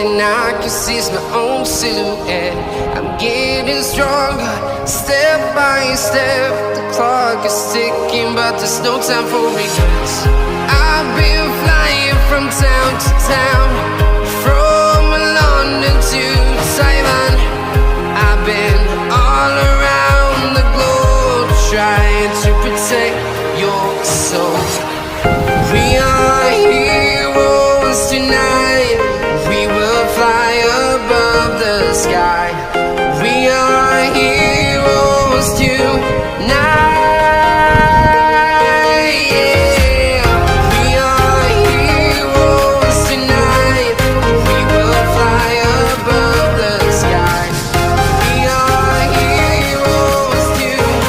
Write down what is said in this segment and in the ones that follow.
thing I can see is my own silhouette. I'm getting stronger, step by step. The clock is ticking, but there's no time for regrets. I've been flying from town to town, from London to Taiwan. I've been all around the globe, trying to protect your soul. We are heroes tonight. We will fly above the sky. We are heroes tonight. Yeah. We are heroes tonight. We will fly above the sky. We are heroes tonight.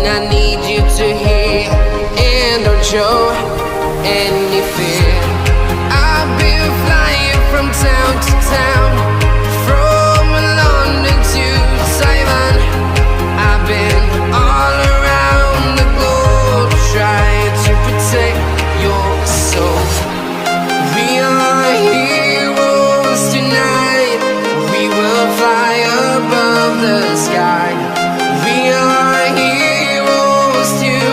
I need you to hear, and don't show any fear. I've been flying from town to town, from London to Taiwan. I've been all around the globe, trying to protect your soul. We are heroes tonight. We will fly above the sky. We are heroes tonight.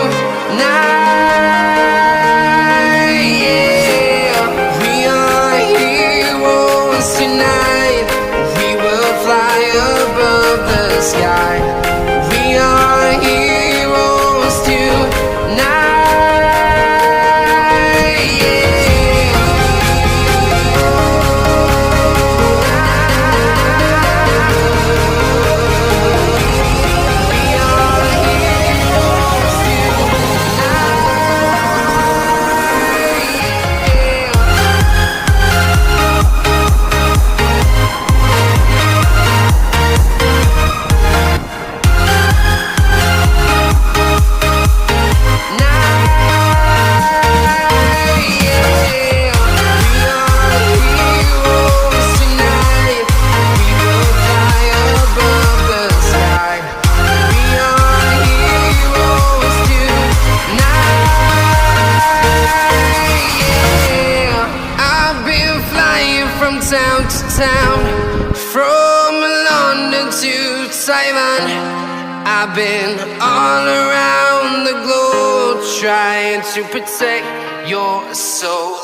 Yeah. We are heroes tonight. We will fly above the sky. We are heroes tonight. Town to town, from London to Taiwan. I've been all around the globe, trying to protect your soul.